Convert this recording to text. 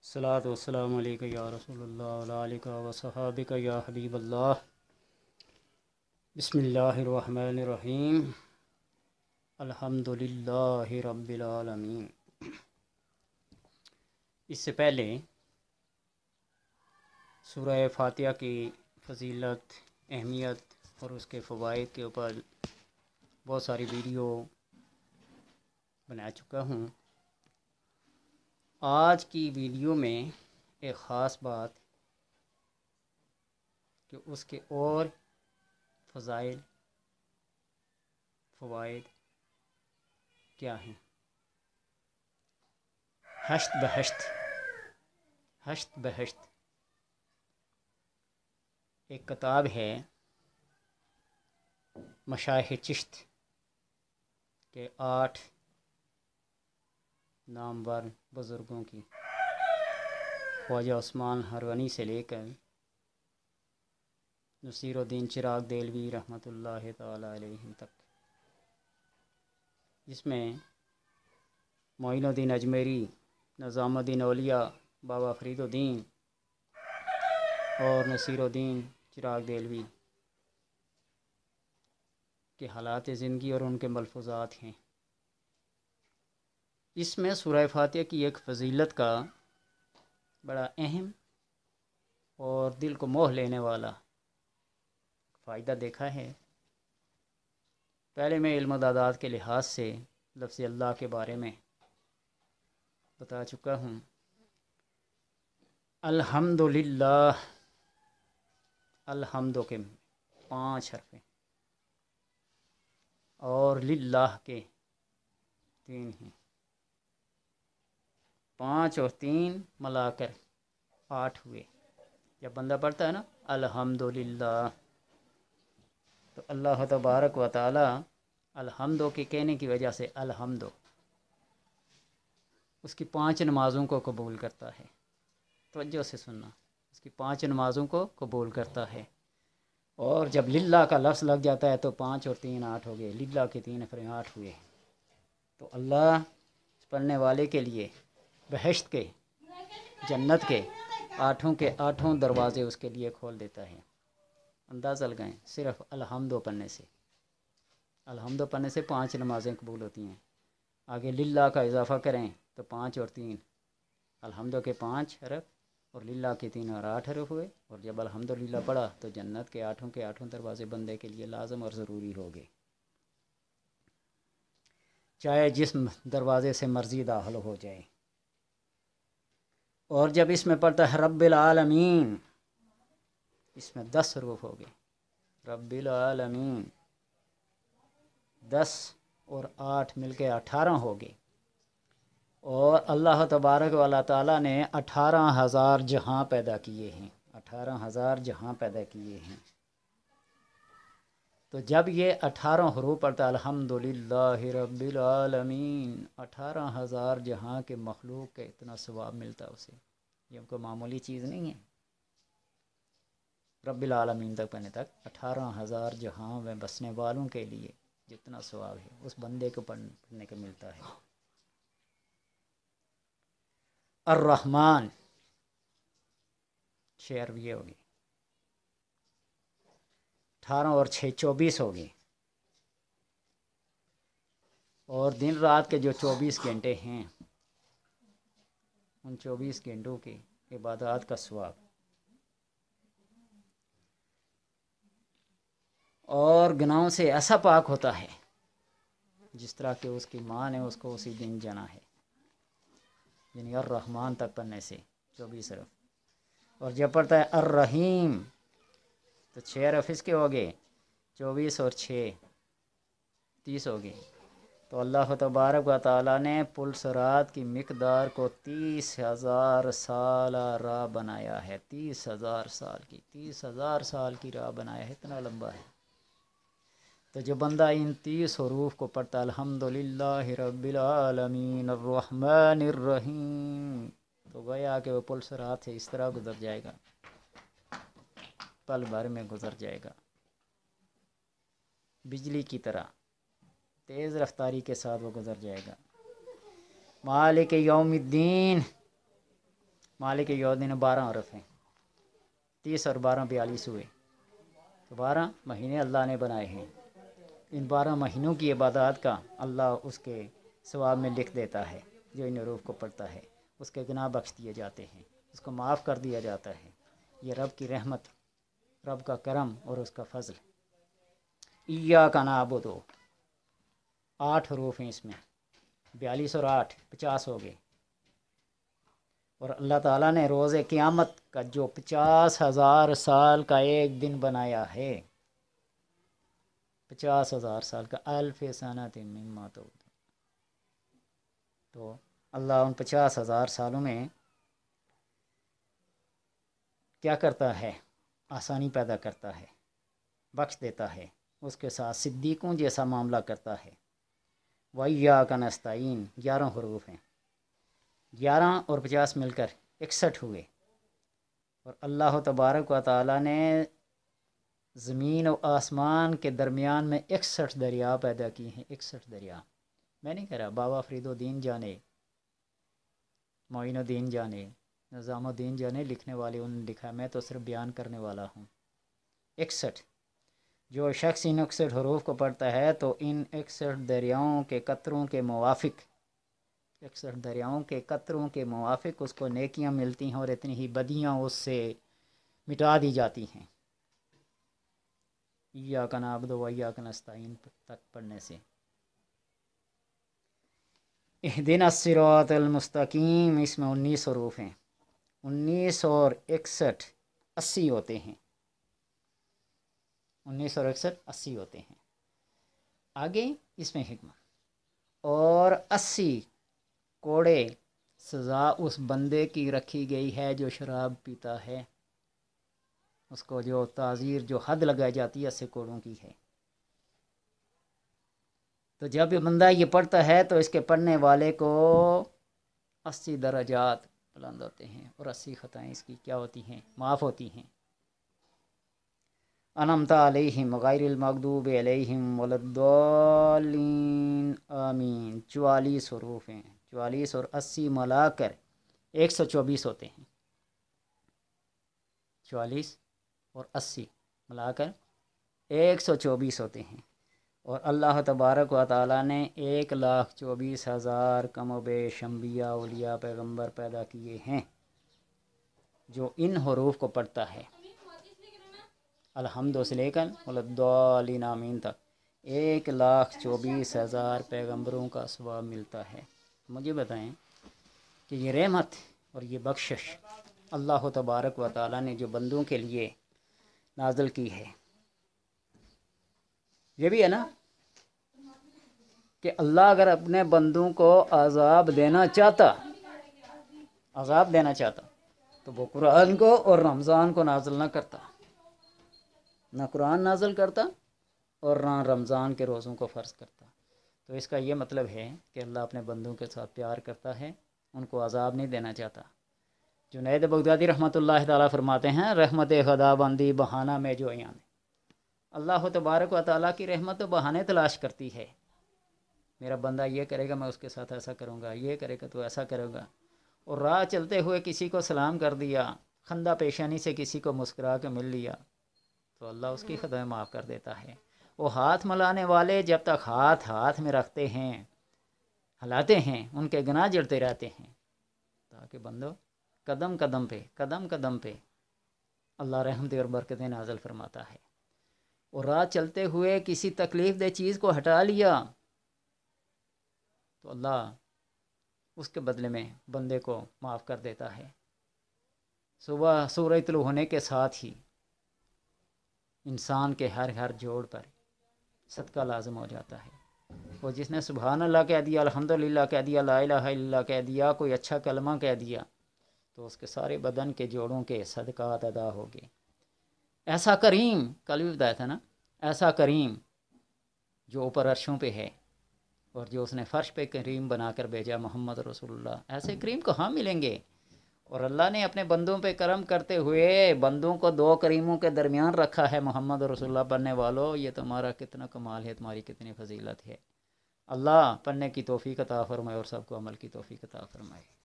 الصلاۃ والسلام علیکہ یا رسول اللہ وعلیٰ آلہ و صحابہ یا حبیب اللہ۔ بسم اللہ الرحمن الرحیم۔ الحمد للہ رب العالمین۔ اس سے پہلے سورہ فاتحہ کی فضیلت، اہمیت اور اس کے فوائد کے اوپر بہت ساری ویڈیو بنا چکا ہوں۔ آج کی ویڈیو میں ایک خاص بات کہ اس کے اور فضائل، فوائد کیا ہیں۔ ہشت بہشت ایک کتاب ہے مشائخ چشت کے 8 نامور بزرگوں کی، خواجہ عثمان ہروانی سے لے کر نصیر الدین چراغ دہلوی رحمۃ اللہ تعالی علیہ تک، جس میں معین الدین اجمیری، نظام الدین اولیاء، بابا فرید الدین اور نصیر الدین چراغ دہلوی کے حالات زندگی اور ان کے ملفوظات ہیں۔ اس میں سورہ فاتحہ کی ایک فضیلت کا بڑا اہم اور دل کو موہ لینے والا فائدہ دیکھا ہے۔ پہلے میں علم و اعداد کے لحاظ سے لفظ اللہ کے بارے میں بتا چکا ہوں۔ الحمدللہ، الحمد کے 5 حرف ہیں اور للہ کے 3 ہیں۔ 5 اور 3 ملا کر 8 ہوئے۔ جب بندہ پڑھتا ہے نا الحمدللہ، تو اللہ تبارک و تعالی الحمدو کے کہنے کی وجہ سے الحمدو اس کی 5 نمازوں کو قبول کرتا ہے۔ توجہ سے سننا، اس کی 5 نمازوں کو قبول کرتا ہے۔ اور جب للہ کا لفظ لگ جاتا ہے تو 5 اور 3 8 ہو گئے، للہ کے 3 8 ہوئے۔ تو اللہ پڑھنے والے کے لیے بہشت کے، جنت کے 8 دروازے اس کے لیے کھول دیتا ہے۔ اندازہ لگائیں، صرف الحمدو پڑھنے سے، الحمدو پڑھنے سے 5 نمازیں قبول ہوتی ہیں۔ آگے للہ کا اضافہ کریں تو 5 اور 3، الحمدو کے 5 حرف اور للہ کے 3 اور 8 حرف ہوئے۔ اور جب الحمدللہ پڑھا تو جنت کے 8 دروازے بندے کے لیے لازم اور ضروری ہو گئے، چاہے جس دروازے سے مرضی داخل ہو جائے۔ اور جب اس میں پڑھتا ہے رب العالمین، اس میں 10 حروف ہو گئے، رب العالمین 10 اور 8 مل کے 18 ہو گئے۔ اور اللہ تبارک و تعالیٰ نے 18,000 جہاں پیدا کیے ہیں، 18,000 جہاں پیدا کیے ہیں۔ تو جب یہ 18 حروف پڑھتا ہے الحمدللہ رب العالمین، 18,000 جہاں کے مخلوق کے اتنا ثواب ملتا ہے اسے، یہ کوئی معمولی چیز نہیں ہے۔ رب العالمین تک پڑھنے تک 18,000 جہاں میں بسنے والوں کے لیے جتنا ثواب ہے اس بندے کو پڑھنے کو ملتا ہے۔ الرحمن 6 حرف یہ ہوگی، 18 اور 6 24 ہوگی۔ اور دن رات کے جو 24 گھنٹے ہیں، ان 24 گھنٹوں کی عبادات کا ثواب۔ اور گناہوں سے ایسا پاک ہوتا ہے جس طرح کہ اس کی ماں نے اس کو اسی دن جنا ہے، یعنی الرحمن تک پڑھنے سے 24 حرف۔ اور جب پڑھتا ہے الرحیم تو 6 حرف اس کے ہو گئے، 24 اور 6 30 ہو گئے۔ تو اللہ تبارک و تعالیٰ نے پل صراط کی مقدار کو 30,000 سالہ راہ بنایا ہے، 30,000 سال کی، 30,000 سال کی راہ بنایا ہے، اتنا لمبا ہے۔ تو جو بندہ ان 30 حروف کو پڑھتا الحمدللہ رب العالمین الرحمن الرحیم، تو گویا کہ وہ پل صراط سے اس طرح گزر جائے گا، پل بھر میں گزر جائے گا، بجلی کی طرح تیز رفتاری کے ساتھ وہ گزر جائے گا۔ مالک یوم الدین मालिक यौमद्दीन 12 हरफ हैं, 30 और 12 42 हुए। तो 12 महीने अल्लाह ने बनाए हैं। इन 12 महीनों की इबादत का अल्लाह उसके सवाब में लिख देता है। जो इन हरूफ को पढ़ता है उसके गुनाह बख्श दिए जाते हैं, उसको माफ़ कर दिया जाता है। ये रब की रहमत, रब का करम और उसका फजल। इय्याका नअबुदु, 8 हरूफ हैं इसमें, 42 और 8 50 हो गए। और अल्लाह ताला ने रोज़े क़यामत का जो 50,000 साल का एक दिन बनाया है, 50,000 साल का, अल्फ़ सनतिन मिम्मा तउद्दून। तो अल्लाह उन 50,000 सालों में क्या करता है? आसानी पैदा करता है, बख्श देता है, उसके साथ सिद्दीकों जैसा मामला करता है। वइय्याका नस्तईन, 11 हरूफ हैं, 11 और 50 मिलकर 61 हुए। और अल्लाह तबारक व तआला ने ज़मीन और आसमान के दरमियान में 61 दरिया पैदा किए हैं। 61 दरिया, मैं नहीं कह रहा, बाबा फरीदुद्दीन जाने, मोइनुद्दीन जाने, निज़ामुद्दीन जाने, लिखने वाले उन्होंने लिखा, मैं तो सिर्फ बयान करने वाला हूँ। 61, जो शख्स इन 61 हरूफ को पढ़ता है तो इन 61 दरियाओं के कतरों के मुवाफिक, 61 दरियाओं के कतरों के मुवाफिक उसको नेकियां मिलती हैं और इतनी ही बदियां उससे मिटा दी जाती हैं। इय्याका नअबुदु व इय्याका नस्तईन तक पढ़ने से। इहदिनस सिरातल मुस्तकीम, इसमें 19 हरूफ हैं, 19 और 61 80 होते हैं, 19 और 61 80 होते हैं। आगे इसमें हिकमत, और 80 कोड़े सज़ा उस बंदे की रखी गई है जो शराब पीता है, उसको जो ताज़ीर, जो हद लगाई जाती है 80 कोड़ों की है। तो जब ये बंदा ये पढ़ता है तो इसके पढ़ने वाले को 80 दर्जात बुलंद होते हैं और 80 ख़ताएँ इसकी क्या होती हैं? माफ़ होती हैं। अनअमता अलैहिम गैरिल मग़दूबि अलैहिम वलद्दाल्लीन आमीन, 44 हरूफ हैं, 44 और 80 मिलाकर 124 होते हैं। 44 और 80 मिलाकर 124 होते हैं। और अल्लाह तबारक व तआला ने 1,24,000 कम-ओ-बेश अंबिया, औलिया, पैगम्बर पैदा किए हैं जो इन हरूफ को पढ़ता है, अलहम्दु से लेकर वलद्दाल्लीन आमीन तक। 1,24,000 पैगम्बरों का सवाब मिलता है। मुझे बताएं कि ये रहमत और ये बख्शिश अल्लाह तबारक व तआला ने जो बंदों के लिए नाज़िल की है, ये भी है ना कि अल्लाह अगर अपने बंदों को अज़ाब देना चाहता, तो वो कुरान को और रमज़ान को नाज़िल ना करता, ना कुरान नाज़िल करता और ना रमज़ान के रोज़ों को फ़र्ज़ करता। तो इसका ये मतलब है कि अल्लाह अपने बंदों के साथ प्यार करता है, उनको अज़ाब नहीं देना चाहता। जुनैद बगदादी रहमतुल्लाह ताला फरमाते हैं, रहमत खुदा बंदी बहाना में जो यान, अल्लाह तबारक व तआला की रहमत तो बहाने तलाश करती है। मेरा बंदा ये करेगा मैं उसके साथ ऐसा करूँगा, ये करेगा तो ऐसा करूँगा। और राह चलते हुए किसी को सलाम कर दिया, खंदा पेशानी से किसी को मुस्कुरा के मिल लिया, तो अल्लाह उसकी खताएं माफ़ कर देता है। वो हाथ मिलाने वाले जब तक हाथ हाथ में रखते हैं, हिलाते हैं, उनके गुनाह जड़ते रहते हैं, ताकि बंदो कदम कदम पे अल्लाह रहमत और बरकतें नाज़िल फरमाता है। और राह चलते हुए किसी तकलीफ़ दे चीज़ को हटा लिया तो अल्लाह उसके बदले में बंदे को माफ़ कर देता है। सुबह सूरज तुलू होने के साथ ही इंसान के हर जोड़ पर सदका लाज़िम हो जाता है। और जिसने सुबहान अल्लाह कह दिया, अल्हम्दुलिल्लाह कह दिया, ला इलाहा इल्लल्लाह कह दिया, कोई अच्छा कलमा कह दिया, तो उसके सारे बदन के जोड़ों के सदक़ात अदा हो गए। ऐसा करीम, कल भी बताया था ना, ऐसा करीम जो ऊपर अर्शों पे है और जो उसने फ़र्श पे करीम बनाकर भेजा, मोहम्मद रसूलुल्लाह, ऐसे करीम कहाँ मिलेंगे। और अल्लाह ने अपने बंदों पे करम करते हुए बंदों को 2 करीमों के दरमियान रखा है। मोहम्मद रसूलुल्लाह पढ़ने वालों, ये तुम्हारा कितना कमाल है, तुम्हारी कितनी फजीलत है। अल्लाह पढ़ने की तौफीक अता फरमाए और सबको अमल की तौफीक अता फरमाए।